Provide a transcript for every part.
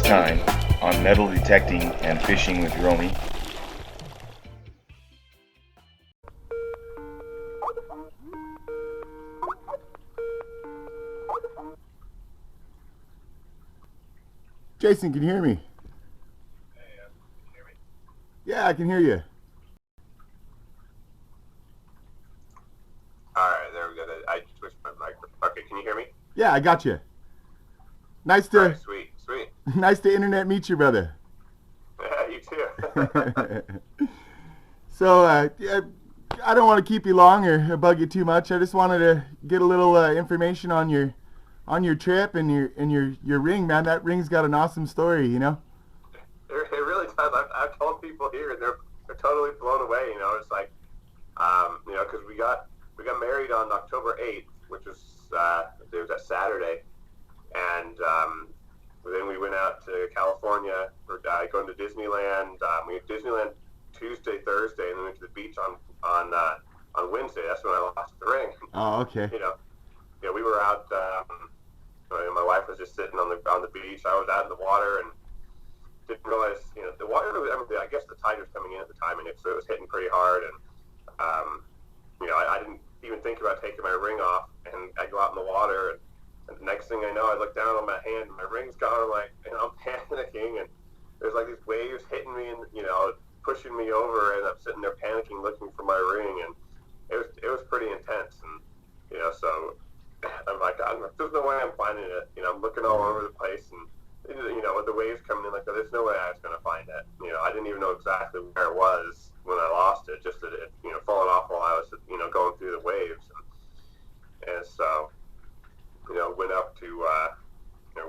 time on metal detecting and fishing with Romy. Jason, can you hear me? Hey, can you hear me? Yeah, I can hear you. All right, there we go. I switched my microphone. Okay, can you hear me? Yeah, I got you. Nice All to right, sweet. nice to internet meet you, brother. You too. So, yeah, I don't want to keep you long or bug you too much. I just wanted to get a little information on your trip and your ring, man. That ring's got an awesome story, you know. It really does. I've told people here, and they're totally blown away. You know, it's like, because we got married on October 8th, which was it was that Saturday, and then we went out to California for going to Disneyland. We went to Disneyland Tuesday, Thursday, and then went to the beach on Wednesday. That's when I lost the ring. Oh, okay. We were out. My wife was just sitting on the beach. I was out in the water and didn't realize, the water. I guess the tide was coming in at the time, and so it was hitting pretty hard. And I didn't even think about taking my ring off, and I go out in the water, and the next thing I know, I look down on my hand, and my ring's gone. I'm panicking, and there's like these waves hitting me, and pushing me over, and I'm sitting there panicking, looking for my ring, and it was pretty intense, and so I'm like, there's no way I'm finding it. I'm looking all over the place, and with the waves coming in, like, there's no way I was going to find it. I didn't even know exactly where it was when I lost it, just that it, fallen off while I was, going through the waves, and so,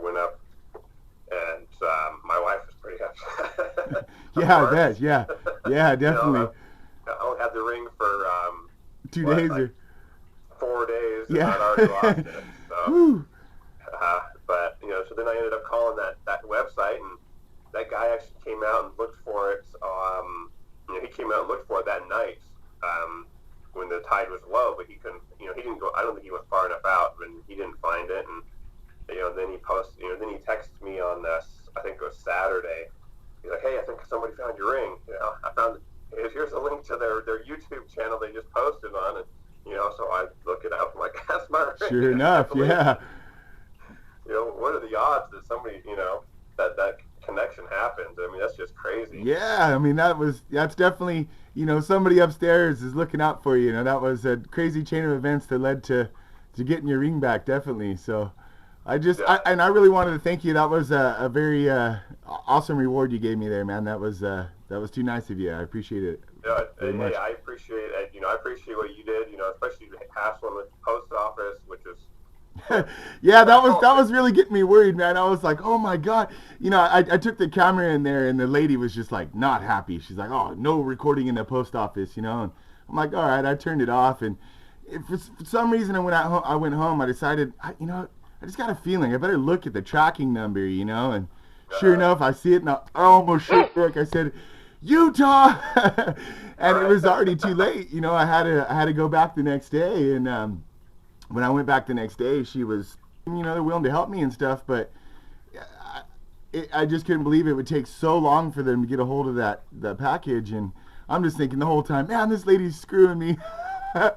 went up, and my wife was pretty upset. Yeah, I bet. Yeah, definitely. I only had the ring for 2 days or 4 days, yeah. and I'd already lost it. So, but so then I ended up calling that website, and that guy actually came out and looked for it. He came out and looked for it that night when the tide was low, but he couldn't. He didn't go. I don't think he went far enough out, and he didn't find it. And then he then he texted me on this. I think it was Saturday. He's like, "Hey, I think somebody found your ring. I found it. Here's a link to their YouTube channel they just posted on it." So I look it up. I'm like, "That's my ring." Sure enough, yeah. What are the odds that somebody, that connection happened? I mean, that's just crazy. Yeah, I mean, that's definitely, somebody upstairs is looking out for you. That was a crazy chain of events that led to getting your ring back, definitely. So I really wanted to thank you. That was a very awesome reward you gave me there, man. That was too nice of you. I appreciate it. Yeah, very much. I appreciate it. I appreciate what you did. Especially the hassling with the post office, which is. Yeah, that was really getting me worried, man. I was like, oh my God. I took the camera in there, and the lady was just like not happy. She's like, oh, no recording in the post office, and I'm like, all right. I turned it off, and for some reason I went home. I decided, I just got a feeling I better look at the tracking number, and sure enough, I see it, and I almost shook back. I said, Utah, and it was already too late. I had to go back the next day, and when I went back the next day, she was, they're willing to help me and stuff, but I just couldn't believe it would take so long for them to get a hold of that package, and I'm just thinking the whole time, man, this lady's screwing me. Yeah.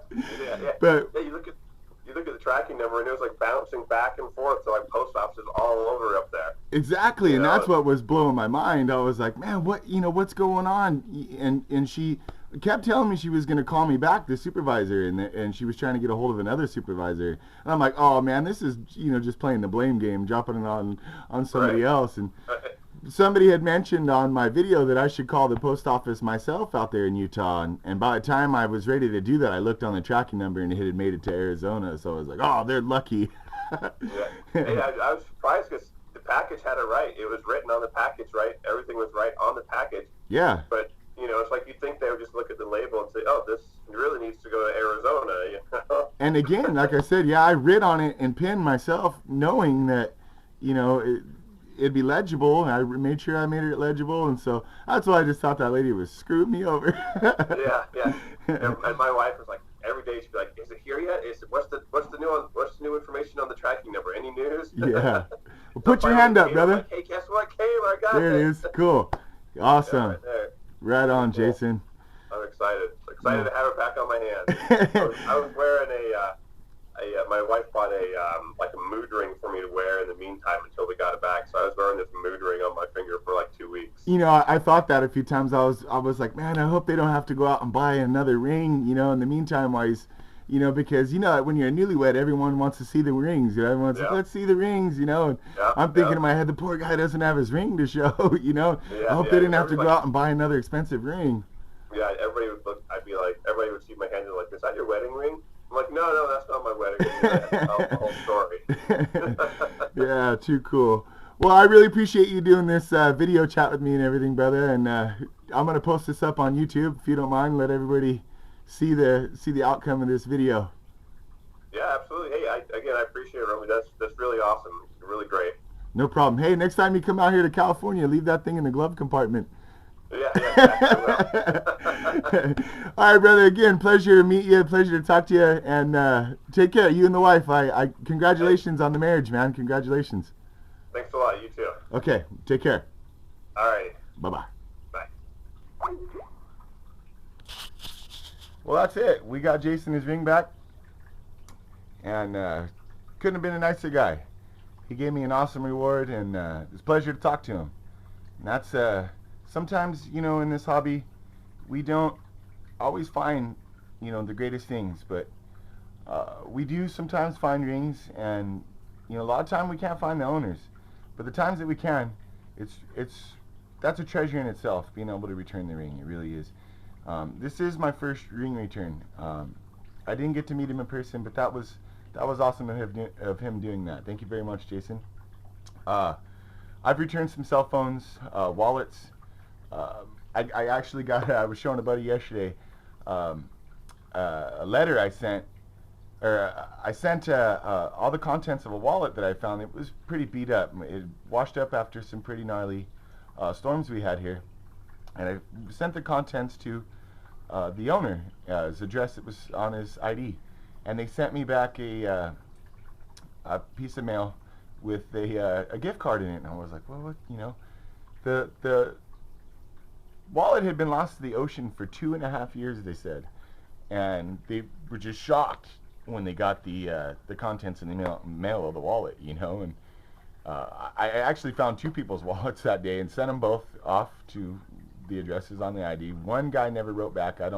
But yeah, you look at the tracking number, and it was like bouncing back and forth to like post offices all over up there. Exactly, and that's what was blowing my mind. I was like, man, what's going on? And she kept telling me she was going to call me back, the supervisor, and she was trying to get a hold of another supervisor. And I'm like, oh man, this is just playing the blame game, dropping it on somebody else. And somebody had mentioned on my video that I should call the post office myself out there in Utah. And by the time I was ready to do that, I looked on the tracking number, and it had made it to Arizona. So I was like, oh, they're lucky. Yeah. Hey, I was surprised because the package had it right. It was written on the package right. Everything was right on the package. Yeah. But it's like you'd think they would just look at the label and say, oh, this really needs to go to Arizona, And again, like I said, yeah, I read on it and pinned myself knowing that, it'd be legible, and I made sure I made it legible, and so that's why I just thought that lady was screwing me over. Yeah. And my wife was like, every day she'd be like, is it here yet? What's the new information on the tracking number? Any news? Yeah. Well, put your hand up, brother. Like, hey, guess what? Came. There it is. Cool. Yeah, Awesome. right there. Right on, Cool. Jason. I'm excited. Excited to have it back on my hands. I was wearing my wife bought like a mood ring for me to wear in the meantime until we got it back. So I was wearing this mood ring on my finger for like 2 weeks. You know, I thought that a few times. I was like, man, I hope they don't have to go out and buy another ring, you know, in the meantime while he's, you know, because, you know, when you're a newlywed, everyone wants to see the rings. You know, everyone's like, let's see the rings, you know. And I'm thinking in my head, the poor guy doesn't have his ring to show, you know. I hope they didn't have to go out and buy another expensive ring. Yeah, everybody would look, I'd be like, everybody would see my hand and like, is that your wedding ring? I'm like, no, that's not my wedding ring. I have to tell the whole story. Yeah, too cool. Well, I really appreciate you doing this video chat with me and everything, brother. And I'm going to post this up on YouTube, if you don't mind. Let everybody see the outcome of this video. Yeah, absolutely. Hey, I appreciate it, Romy. That's really awesome. It's really great. No problem. Hey, next time you come out here to California, leave that thing in the glove compartment. Yeah, exactly. All right, brother. Again, pleasure to meet you. Pleasure to talk to you. And take care. You and the wife. I congratulations on the marriage, man. Congratulations. Thanks a lot. You too. Okay. Take care. All right. Bye-bye. Bye. Well, that's it. We got Jason his ring back. And couldn't have been a nicer guy. He gave me an awesome reward, and it's a pleasure to talk to him. And that's sometimes, you know, in this hobby, we don't always find, you know, the greatest things, but we do sometimes find rings, and, you know, a lot of time we can't find the owners. But the times that we can, that's a treasure in itself, being able to return the ring. It really is. This is my first ring return. I didn't get to meet him in person, but that was awesome of him doing that. Thank you very much, Jason. I've returned some cell phones, wallets. I actually got, I was showing a buddy yesterday, a letter I sent all the contents of a wallet that I found. It was pretty beat up. It washed up after some pretty gnarly storms we had here. And I sent the contents to the owner, his address. It was on his ID. And they sent me back a piece of mail with a gift card in it. And I was like, well, what, you know, the wallet had been lost to the ocean for 2.5 years, they said. And they were just shocked when they got the contents in the mail of the wallet, you know. And I actually found 2 people's wallets that day and sent them both off to the addresses on the ID. One guy never wrote back. I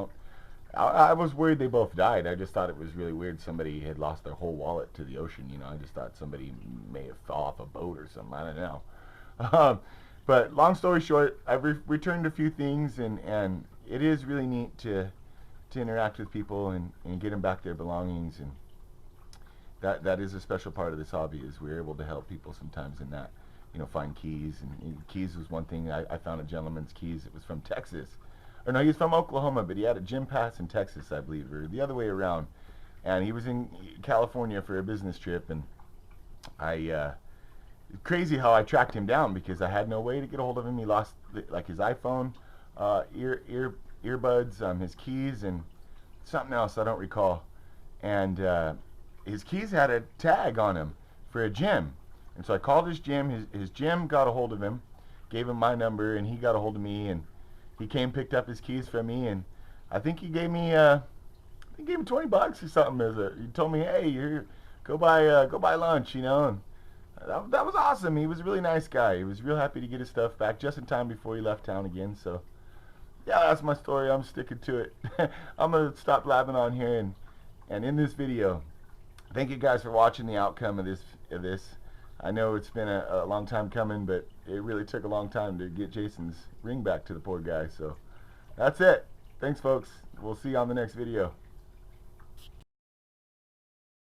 was worried they both died. I just thought it was really weird somebody had lost their whole wallet to the ocean, you know. I just thought somebody may have fell off a boat or something. I don't know. But long story short, I've returned a few things, and it is really neat to interact with people and get them back their belongings. And that is a special part of this hobby, is we're able to help people sometimes in that, you know, find keys. And keys was one thing. I found a gentleman's keys. It was from Texas. Or no, he was from Oklahoma, but he had a gym pass in Texas, I believe, or the other way around. And he was in California for a business trip, and crazy how I tracked him down, because I had no way to get a hold of him. He lost like his iPhone, earbuds, his keys, and something else I don't recall. And his keys had a tag on him for a gym. And so I called his gym. His gym got a hold of him, gave him my number, and he got a hold of me, and he came, picked up his keys from me, and I think he gave me $20 or something. He told me, hey, go buy lunch, you know. And that was awesome. He was a really nice guy. He was real happy to get his stuff back just in time before he left town again. So yeah, that's my story. I'm sticking to it. I'm gonna stop blabbing on here and in this video. Thank you guys for watching the outcome of this. I know it's been a long time coming, but it really took a long time to get Jason's ring back to the poor guy. So that's it. Thanks, folks. We'll see you on the next video.